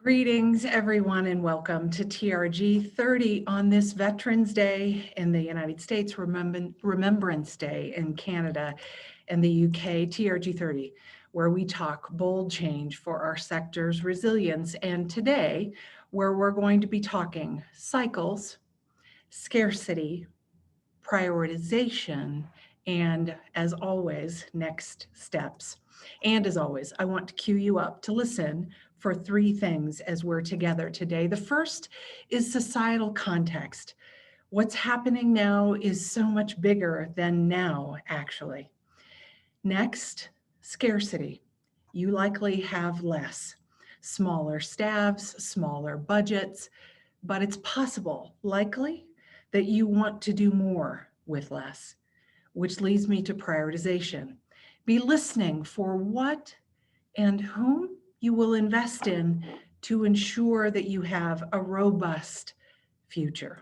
Greetings, everyone, and welcome to TRG 30 on this Veterans Day in the United States, Remembrance Day in Canada and the UK, TRG 30, where we talk bold change for our sector's resilience. And today, where we're going to be talking cycles, scarcity, prioritization, and as always, next steps. And as always, I want to cue you up to listen for three things as we're together today. The first is societal context. What's happening now is so much bigger than now, actually. Next, scarcity. You likely have less, smaller staffs, smaller budgets, but it's possible, likely, that you want to do more with less, which leads me to prioritization. Be listening for what and whom you will invest in to ensure that you have a robust future.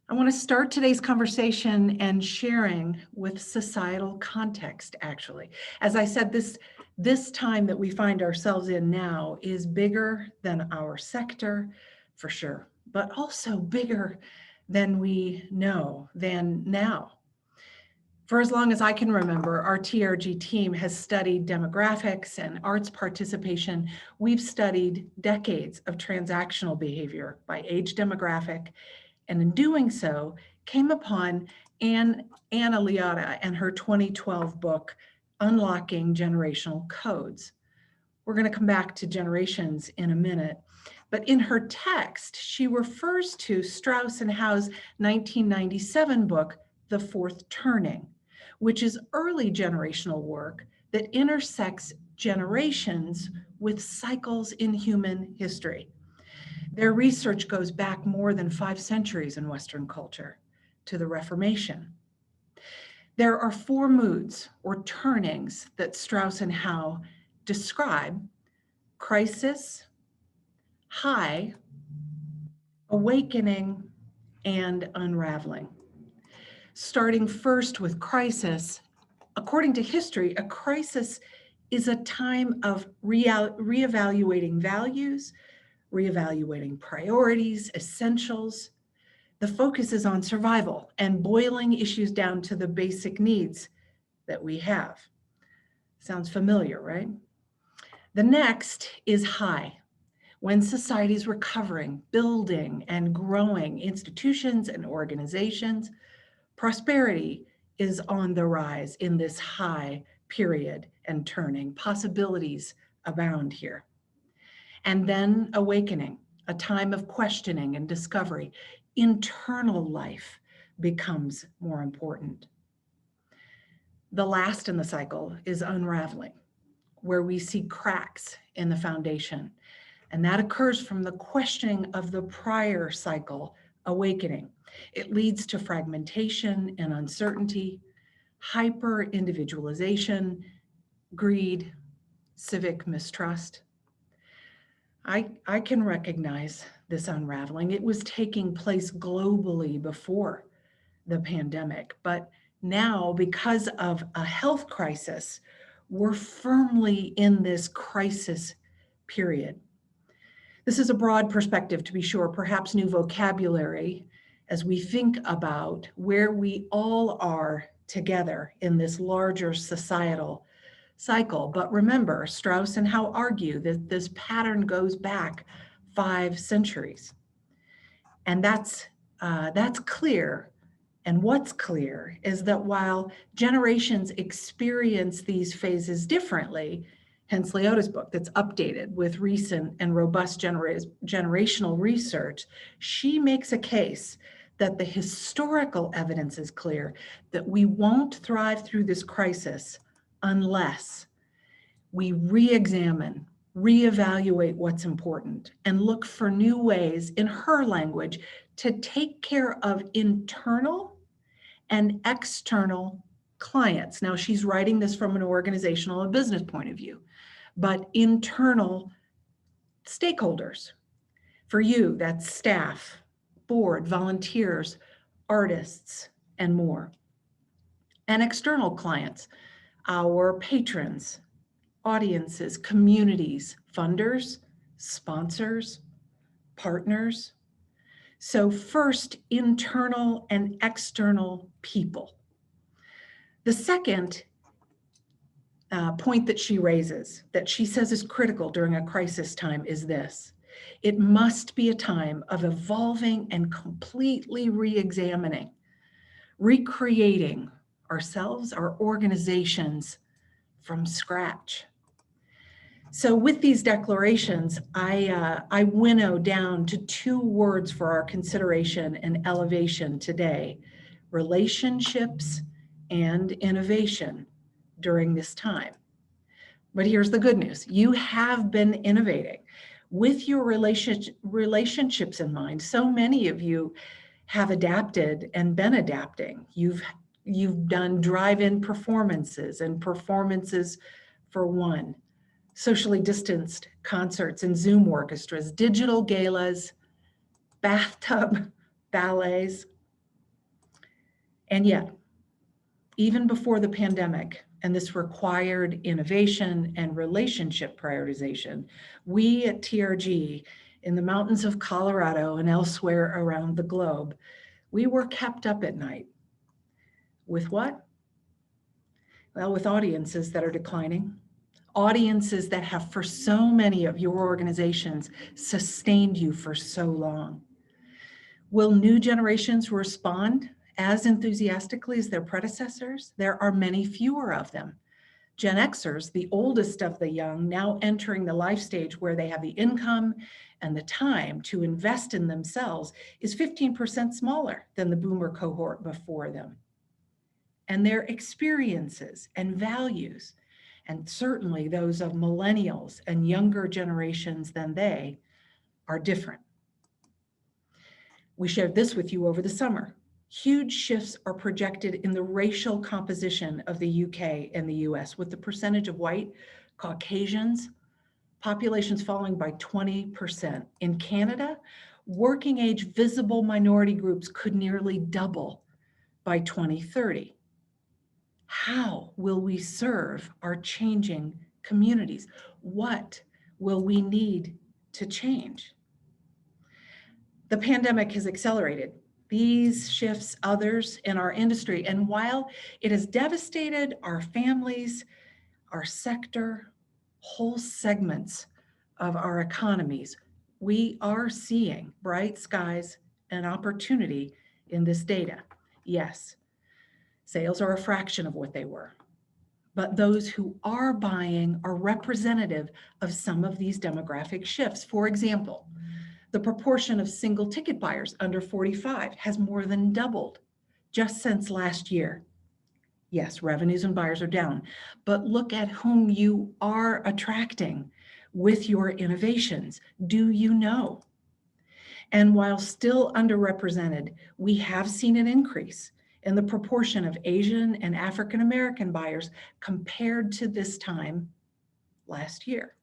I want to start today's conversation and sharing with societal context, actually. As I said, this time that we find ourselves in now is bigger than our sector, for sure, but also bigger than we know, than now. For as long as I can remember, our TRG team has studied demographics and arts participation. We've studied decades of transactional behavior by age demographic, and in doing so, came upon Anna Liotta and her 2012 book, Unlocking Generational Codes. We're going to come back to generations in a minute, but in her text, she refers to Strauss and Howe's 1997 book, The Fourth Turning, which is early generational work that intersects generations with cycles in human history. Their research goes back more than 5 centuries in Western culture to the Reformation. There are 4 moods or turnings that Strauss and Howe describe: crisis, high, awakening, and unraveling. Starting first with crisis, according to history, a crisis is a time of reevaluating values, reevaluating priorities, essentials. The focus is on survival and boiling issues down to the basic needs that we have. Sounds familiar, right? The next is high, when society is recovering, building, and growing institutions and organizations. Prosperity is on the rise in this high period and turning. Possibilities abound here. And then awakening, a time of questioning and discovery. Internal life becomes more important. The last in the cycle is unraveling, where we see cracks in the foundation. And that occurs from the questioning of the prior cycle, awakening. It leads to fragmentation and uncertainty, hyper-individualization, greed, civic mistrust. I can recognize this unraveling. It was taking place globally before the pandemic, but now, because of a health crisis, we're firmly in this crisis period. This is a broad perspective, to be sure, perhaps new vocabulary as we think about where we all are together in this larger societal cycle. But remember, Strauss and Howe argue that this pattern goes back 5 centuries. And that's clear. And what's clear is that while generations experience these phases differently, hence Liotta's book that's updated with recent and robust generational research, she makes a case that the historical evidence is clear that we won't thrive through this crisis unless we re-examine, reevaluate what's important, and look for new ways, in her language, to take care of internal and external clients. Now, she's writing this from an organizational and business point of view, but internal stakeholders. For you, that's staff, board, volunteers, artists, and more. And external clients, our patrons, audiences, communities, funders, sponsors, partners. So first, internal and external people. The second point that she raises, that she says is critical during a crisis time, is this: it must be a time of evolving and completely re-examining, recreating ourselves, our organizations from scratch. So with these declarations, I winnow down to 2 words for our consideration and elevation today: relationships and innovation during this time. But here's the good news. You have been innovating with your relationships in mind. So many of you have adapted and been adapting. You've done drive-in performances and performances for one, socially distanced concerts and Zoom orchestras, digital galas, bathtub ballets. And yet, even before the pandemic and this required innovation and relationship prioritization, we at TRG in the mountains of Colorado and elsewhere around the globe, we were kept up at night. With what? Well, with audiences that are declining, audiences that have, for so many of your organizations, sustained you for so long. Will new generations respond as enthusiastically as their predecessors? There are many fewer of them. Gen Xers, the oldest of the young, now entering the life stage where they have the income and the time to invest in themselves, is 15% smaller than the boomer cohort before them. And their experiences and values, and certainly those of millennials and younger generations than they, are different. We shared this with you over the summer. Huge shifts are projected in the racial composition of the UK and the US, with the percentage of white Caucasians, populations falling by 20%. In Canada, working age visible minority groups could nearly double by 2030. How will we serve our changing communities? What will we need to change? The pandemic has accelerated these shifts, others in our industry. And while it has devastated our families, our sector, whole segments of our economies, we are seeing bright skies and opportunity in this data. Yes, sales are a fraction of what they were, but those who are buying are representative of some of these demographic shifts. For example, the proportion of single ticket buyers under 45 has more than doubled just since last year. Yes, revenues and buyers are down, but look at whom you are attracting with your innovations. Do you know? And while still underrepresented, we have seen an increase in the proportion of Asian and African American buyers compared to this time last year.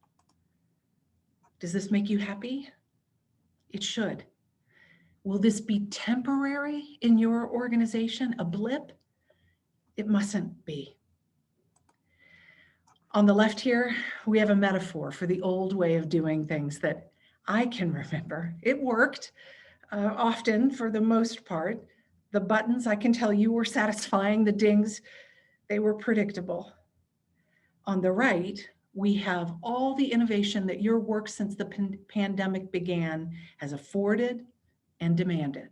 Does this make you happy? It should. Will this be temporary in your organization, a blip? It mustn't be. On the left here, we have a metaphor for the old way of doing things that I can remember. It worked often for the most part. The buttons, I can tell you, were satisfying. The dings, they were predictable. On the right, we have all the innovation that your work since the pandemic began has afforded and demanded.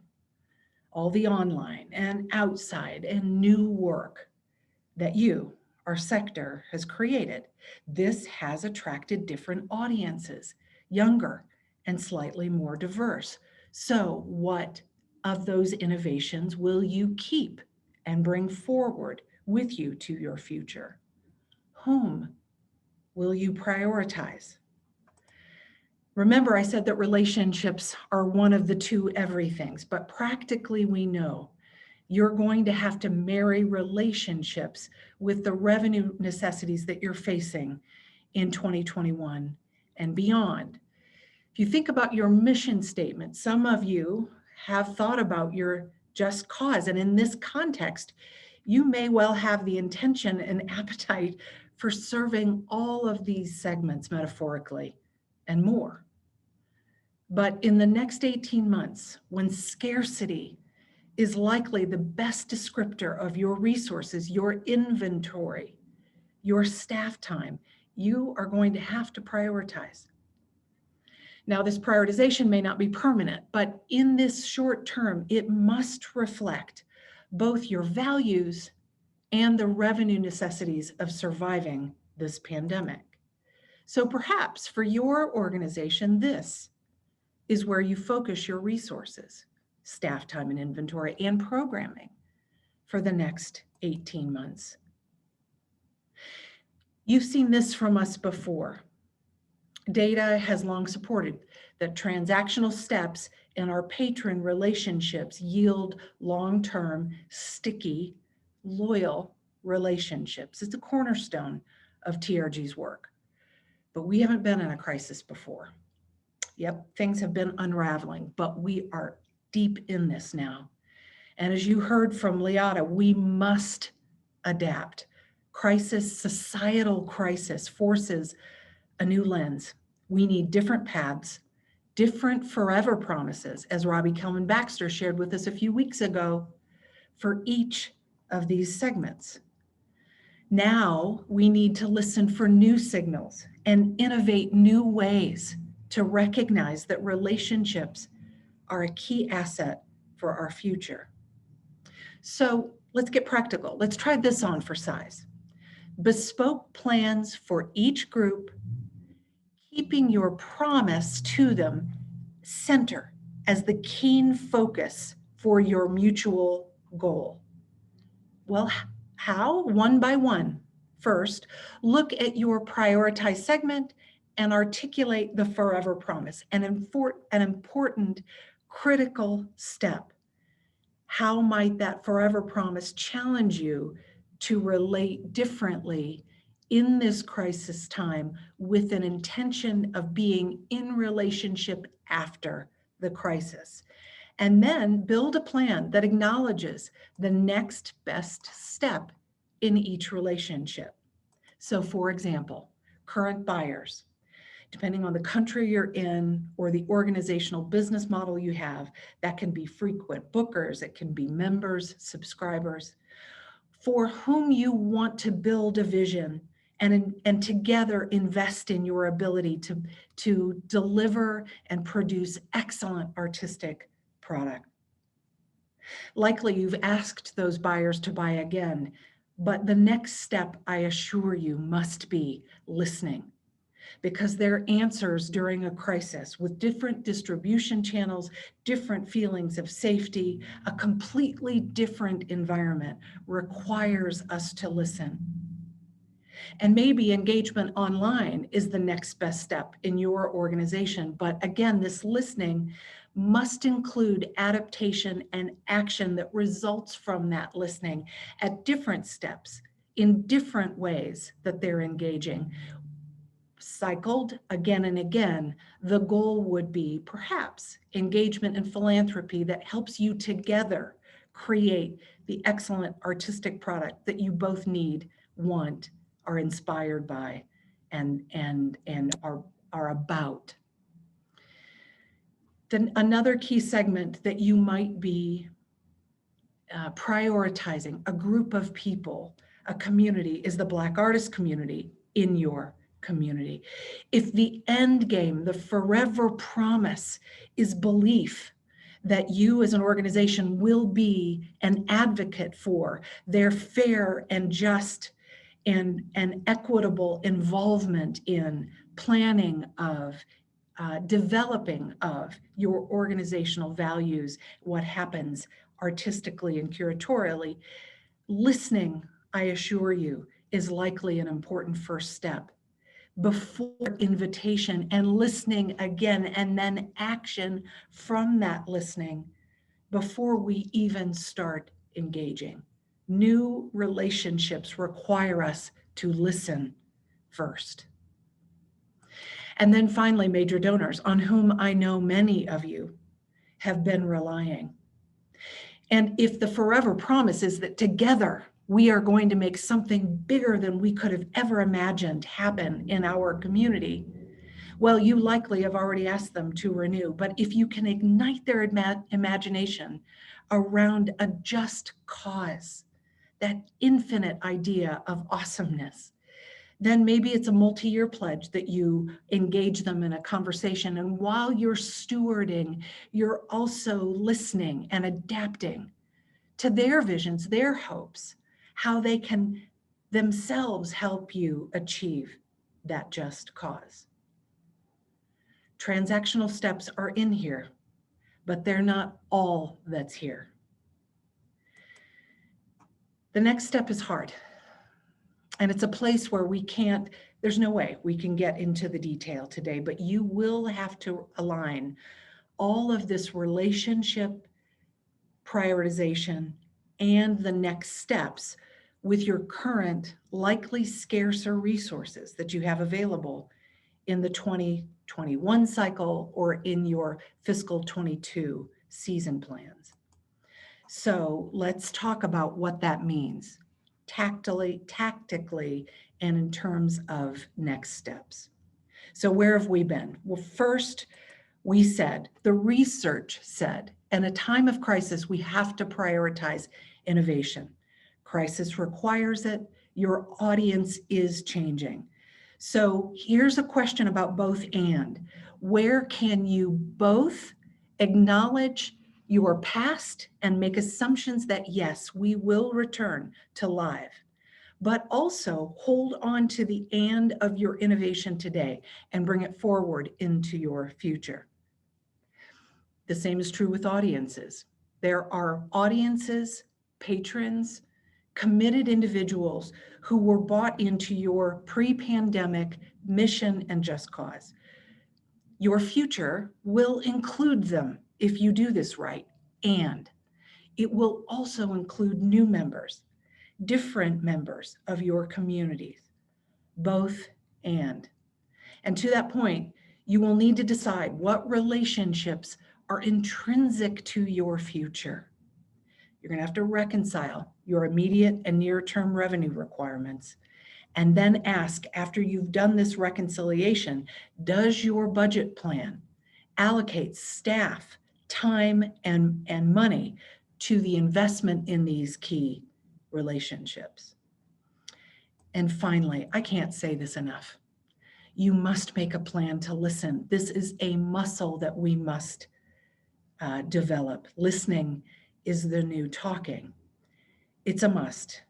All the online and outside and new work that you, our sector, has created. This has attracted different audiences, younger and slightly more diverse. So what of those innovations will you keep and bring forward with you to your future? Whom will you prioritize? Remember, I said that relationships are one of the 2 everythings, but practically we know you're going to have to marry relationships with the revenue necessities that you're facing in 2021 and beyond. If you think about your mission statement, some of you have thought about your just cause, and in this context, you may well have the intention and appetite for serving all of these segments metaphorically and more. But in the next 18 months, when scarcity is likely the best descriptor of your resources, your inventory, your staff time, you are going to have to prioritize. Now, this prioritization may not be permanent, but in this short term, it must reflect both your values and the revenue necessities of surviving this pandemic. So perhaps for your organization, this is where you focus your resources, staff time and inventory, and programming for the next 18 months. You've seen this from us before. Data has long supported that transactional steps in our patron relationships yield long-term, sticky, loyal relationships. It's a cornerstone of TRG's work. But we haven't been in a crisis before. Yep, things have been unraveling, but we are deep in this now. And as you heard from Liotta, we must adapt. Societal crisis forces a new lens. We need different paths, different forever promises, as Robbie Kelman Baxter shared with us a few weeks ago, for each of these segments. Now we need to listen for new signals and innovate new ways to recognize that relationships are a key asset for our future. So let's get practical. Let's try this on for size. Bespoke plans for each group, keeping your promise to them center as the keen focus for your mutual goal. Well, how? One by one. First, look at your prioritized segment and articulate the forever promise, an important critical step. How might that forever promise challenge you to relate differently in this crisis time with an intention of being in relationship after the crisis? And then build a plan that acknowledges the next best step in each relationship. So for example, current buyers, depending on the country you're in or the organizational business model you have, that can be frequent bookers, it can be members, subscribers, for whom you want to build a vision and together invest in your ability to deliver and produce excellent artistic product. Likely you've asked those buyers to buy again, but the next step, I assure you, must be listening, because their answers during a crisis with different distribution channels, different feelings of safety, a completely different environment requires us to listen. And maybe engagement online is the next best step in your organization. But again, this listening must include adaptation and action that results from that listening at different steps in different ways that they're engaging. Cycled again and again, the goal would be perhaps engagement and philanthropy that helps you together create the excellent artistic product that you both need, want, are inspired by, and are about. Then another key segment that you might be prioritizing, a group of people, a community, is the Black artist community in your community. If the end game, the forever promise, is belief that you as an organization will be an advocate for their fair and just and equitable involvement in planning of, developing of your organizational values, what happens artistically and curatorially, listening, I assure you, is likely an important first step before invitation, and listening again, and then action from that listening before we even start engaging. New relationships require us to listen first. And then finally, major donors, on whom I know many of you have been relying. And if the forever promise is that together we are going to make something bigger than we could have ever imagined happen in our community, Well, you likely have already asked them to renew, but if you can ignite their imagination around a just cause, that infinite idea of awesomeness, then maybe it's a multi-year pledge that you engage them in a conversation. And while you're stewarding, you're also listening and adapting to their visions, their hopes, how they can themselves help you achieve that just cause. Transactional steps are in here, but they're not all that's here. The next step is hard. And it's a place where there's no way we can get into the detail today, but you will have to align all of this relationship prioritization and the next steps with your current, likely scarcer resources that you have available in the 2021 cycle or in your fiscal 22 season plans. So let's talk about what that means tactically, and in terms of next steps. So where have we been? Well, first, we said, the research said, in a time of crisis, we have to prioritize innovation. Crisis requires it. Your audience is changing. So here's a question about both and. Where can you both acknowledge your past and make assumptions that, yes, we will return to live, but also hold on to the and of your innovation today and bring it forward into your future? The same is true with audiences. There are audiences, patrons, committed individuals who were bought into your pre-pandemic mission and just cause. Your future will include them if you do this right, and it will also include new members, different members of your communities, both and. And to that point, you will need to decide what relationships are intrinsic to your future. You're going to have to reconcile your immediate and near-term revenue requirements, and then ask, after you've done this reconciliation, does your budget plan allocate staff, time, and money to the investment in these key relationships? And finally, I can't say this enough. You must make a plan to listen. This is a muscle that we must develop. Listening is the new talking. It's a must.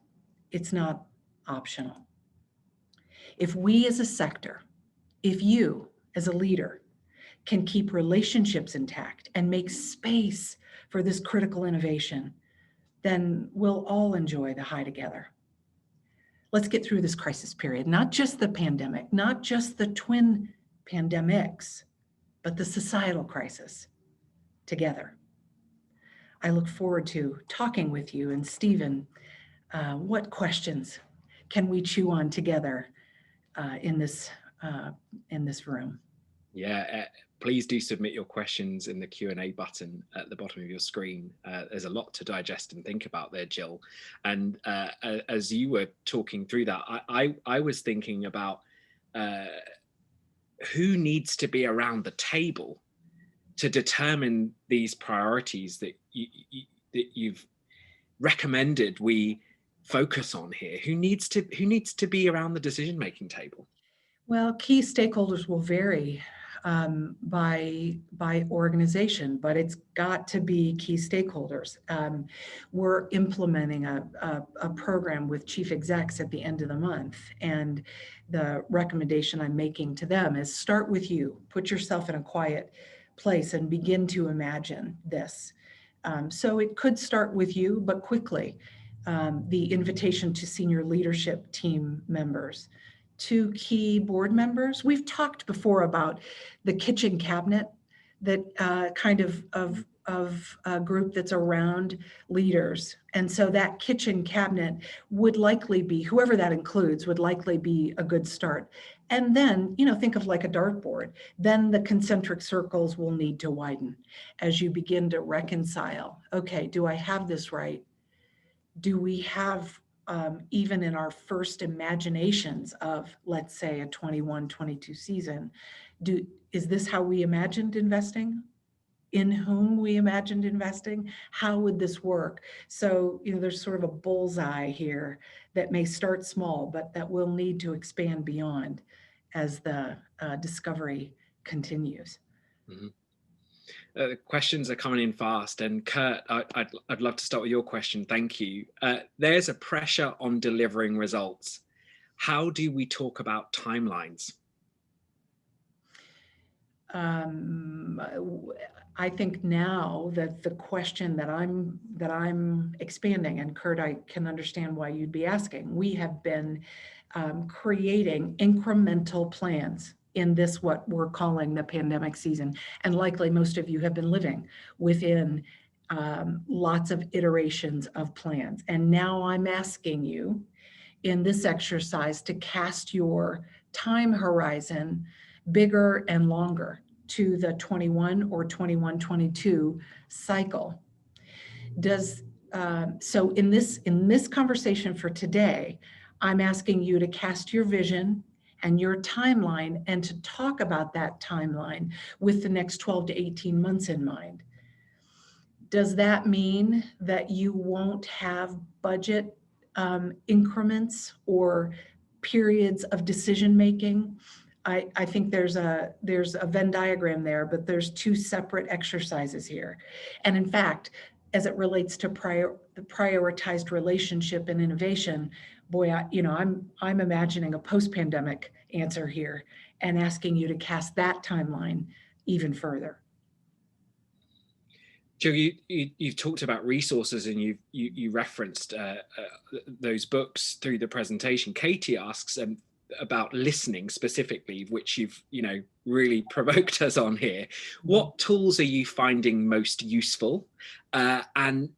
It's not optional. If we as a sector, if you as a leader can keep relationships intact and make space for this critical innovation, then we'll all enjoy the high together. Let's get through this crisis period, not just the pandemic, not just the twin pandemics, but the societal crisis together. I look forward to talking with you. And Stephen, what questions can we chew on together in this room? Yeah, please do submit your questions in the Q&A button at the bottom of your screen. There's a lot to digest and think about there, Jill. And as you were talking through that, I was thinking about who needs to be around the table to determine these priorities that you've recommended we focus on here. Who needs to be around the decision-making table? Well, key stakeholders will vary by organization, but it's got to be key stakeholders. We're implementing a program with chief execs at the end of the month, and the recommendation I'm making to them is start with you. Put yourself in a quiet place and begin to imagine this. So it could start with you, but quickly, the invitation to senior leadership team members, to key board members. We've talked before about the kitchen cabinet, that kind of a group that's around leaders. And so that kitchen cabinet would likely be, whoever that includes, would likely be a good start. And then, think of like a dartboard. Then the concentric circles will need to widen as you begin to reconcile. Okay, do I have this right? Do we have, even in our first imaginations of, let's say, a 21-22 season, Is this how we imagined investing? In whom we imagined investing? How would this work? So, there's sort of a bullseye here that may start small, but that will need to expand beyond as the discovery continues. Mhm. Questions are coming in fast, and Kurt, I'd love to start with your question. Thank you. There's a pressure on delivering results. How do we talk about timelines? I think now that the question that I'm expanding, and Kurt, I can understand why you'd be asking. We have been creating incremental plans in this, what we're calling the pandemic season, and likely most of you have been living within lots of iterations of plans. And now I'm asking you in this exercise to cast your time horizon bigger and longer to the 21 or 21-22 cycle. So in this conversation for today, I'm asking you to cast your vision and your timeline and to talk about that timeline with the next 12 to 18 months in mind. Does that mean that you won't have budget increments or periods of decision making? I think there's a Venn diagram there, but there's two separate exercises here. And in fact, as it relates to the prioritized relationship and innovation, boy, I'm imagining a post-pandemic answer here and asking you to cast that timeline even further. Joe, you've talked about resources, and you referenced those books through the presentation. Katie asks about listening specifically, which you've really provoked us on here. What tools are you finding most useful? And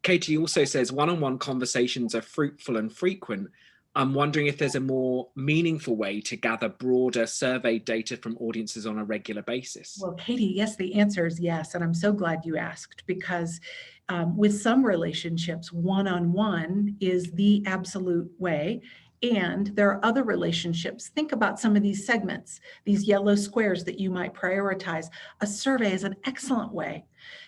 Katie also says one-on-one conversations are fruitful and frequent. I'm wondering if there's a more meaningful way to gather broader survey data from audiences on a regular basis. Well, Katie, yes, the answer is yes. And I'm so glad you asked, because with some relationships, one-on-one is the absolute way. And there are other relationships. Think about some of these segments, these yellow squares that you might prioritize. A survey is an excellent way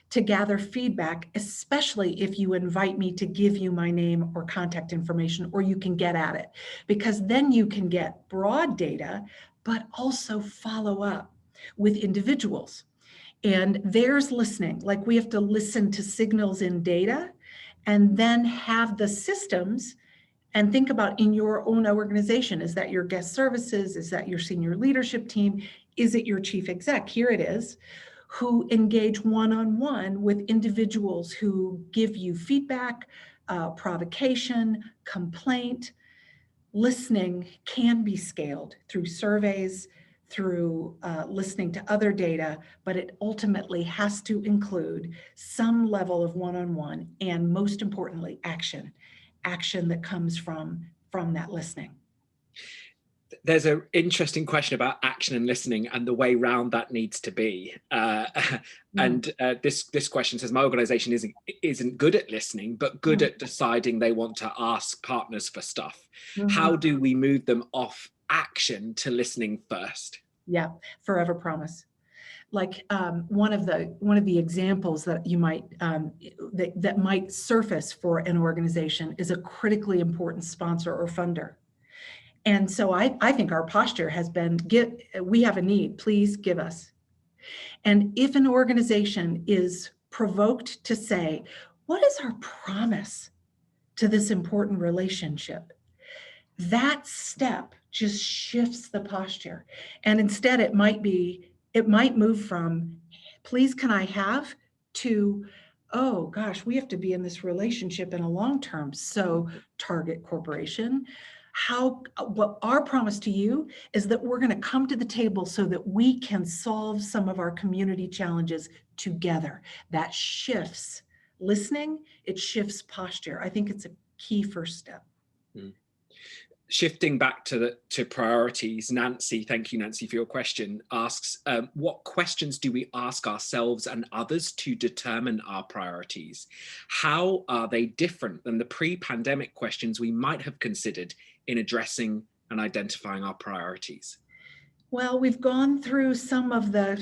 to gather feedback, especially if you invite me to give you my name or contact information, or you can get at it, because then you can get broad data, but also follow up with individuals. And there's listening, like we have to listen to signals in data and then have the systems. And think about in your own organization, is that your guest services? Is that your senior leadership team? Is it your chief exec? Here it is, who engage one-on-one with individuals who give you feedback, provocation, complaint. Listening can be scaled through surveys, through listening to other data, but it ultimately has to include some level of one-on-one, and most importantly, action that comes from that listening. There's an interesting question about action and listening and the way round that needs to be. This question says, my organization isn't good at listening, but good at deciding they want to ask partners for stuff. How do we move them off action to listening first? Yeah, forever promise. Like one of the examples that you might that might surface for an organization is a critically important sponsor or funder. And so I think our posture has been, we have a need, please give us. And if an organization is provoked to say, what is our promise to this important relationship? That step just shifts the posture. And instead it might move from, please can I have, to, oh gosh, we have to be in this relationship in a long term. So target corporation, what our promise to you is that we're going to come to the table so that we can solve some of our community challenges together. That shifts listening, it shifts posture. I think it's a key first step. Shifting back to priorities, Nancy, thank you, Nancy, for your question, asks, what questions do we ask ourselves and others to determine our priorities? How are they different than the pre-pandemic questions we might have considered in addressing and identifying our priorities? Well, we've gone through some of the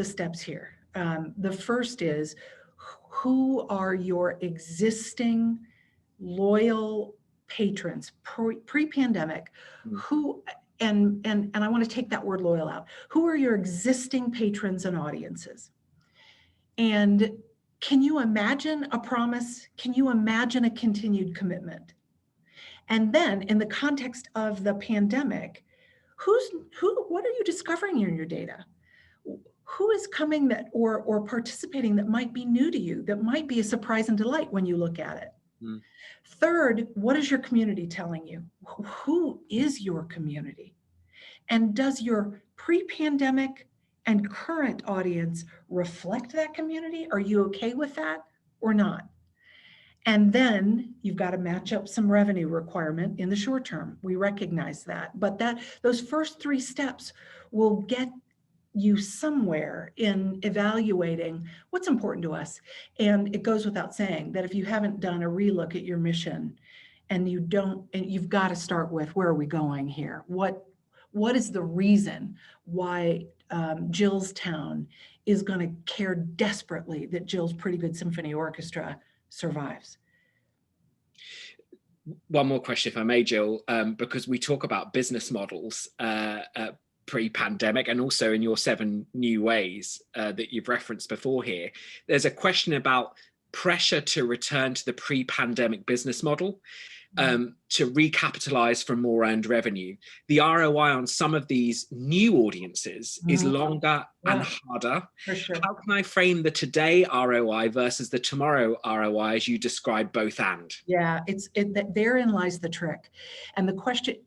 steps here. The first is, who are your existing loyal patrons pre-pandemic? Mm. Who and I want to take that word loyal out. Who are your existing patrons and audiences? And can you imagine a promise? Can you imagine a continued commitment? And then in the context of the pandemic, what are you discovering in your data? Who is coming that or participating that might be new to you, that might be a surprise and delight when you look at it? Mm. Third, what is your community telling you? Who is your community? And does your pre-pandemic and current audience reflect that community? Are you okay with that or not? And then you've got to match up some revenue requirement in the short term. We recognize that, but those first three steps will get you somewhere in evaluating what's important to us. And it goes without saying that if you haven't done a relook at your mission and you've got to start with, where are we going here? What is the reason why Jillstown is going to care desperately that Jill's Pretty Good Symphony Orchestra survives? One more question, if I may, Jill, because we talk about business models pre-pandemic and also in your 7 new ways that you've referenced before here. There's a question about pressure to return to the pre-pandemic business model, to recapitalize from more earned revenue. The ROI on some of these new audiences is longer and harder. For sure. How can I frame the today ROI versus the tomorrow ROI as you describe both and? Yeah, therein lies the trick. And the question,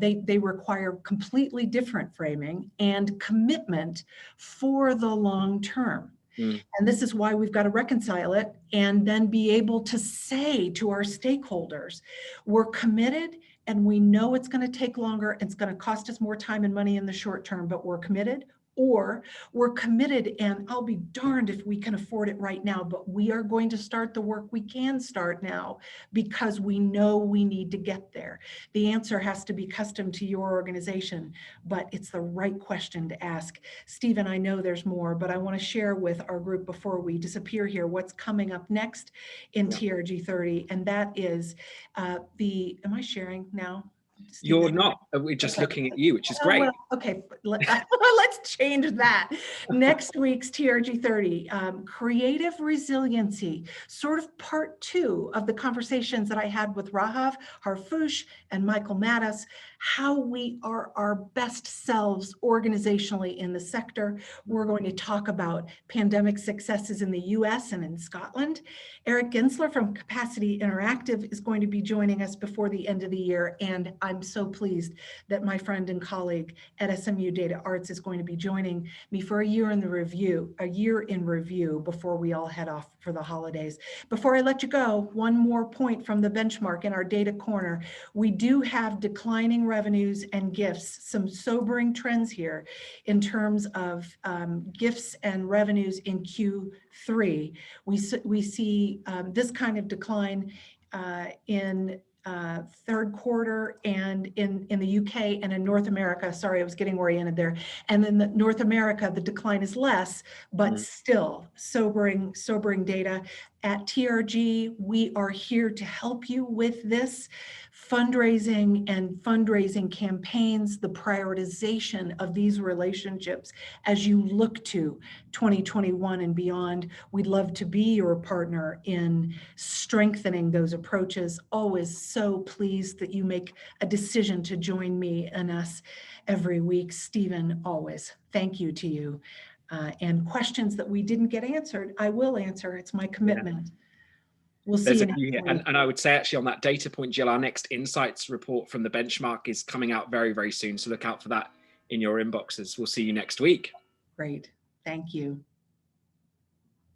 they require completely different framing and commitment for the long term. And this is why we've got to reconcile it and then be able to say to our stakeholders, we're committed and we know it's going to take longer. It's going to cost us more time and money in the short term, but we're committed. Or we're committed and I'll be darned if we can afford it right now, but we are going to start the work we can start now because we know we need to get there. The answer has to be custom to your organization, but it's the right question to ask. Stephen, I know there's more, but I want to share with our group before we disappear here what's coming up next in TRG 30, and that is am I sharing now? Stephen? You're not. We're just looking at you, which is great. Well, okay, let's change that. Next week's TRG 30, creative resiliency, sort of part 2 of the conversations that I had with Rahav Harfouche and Michael Mattis, how we are our best selves organizationally in the sector. We're going to talk about pandemic successes in the US and in Scotland. Eric Gensler from Capacity Interactive is going to be joining us before the end of the year, and I'm so pleased that my friend and colleague at SMU Data Arts is going to be joining me for a year in review before we all head off for the holidays. Before I let you go, one more point from the benchmark in our data corner. We do have declining revenues and gifts, some sobering trends here in terms of gifts and revenues in Q3. We see this kind of decline in third quarter and in the UK and in North America. Sorry, I was getting oriented there. And then North America, the decline is less, but still sobering data. At TRG, we are here to help you with this fundraising and fundraising campaigns, the prioritization of these relationships as you look to 2021 and beyond. We'd love to be your partner in strengthening those approaches. Always so pleased that you make a decision to join me and us every week. Stephen, always thank you to you. And questions that we didn't get answered, I will answer. It's my commitment. We'll see you next week. And I would say actually on that data point, Jill, our next insights report from the benchmark is coming out very, very soon. So look out for that in your inboxes. We'll see you next week. Great. Thank you.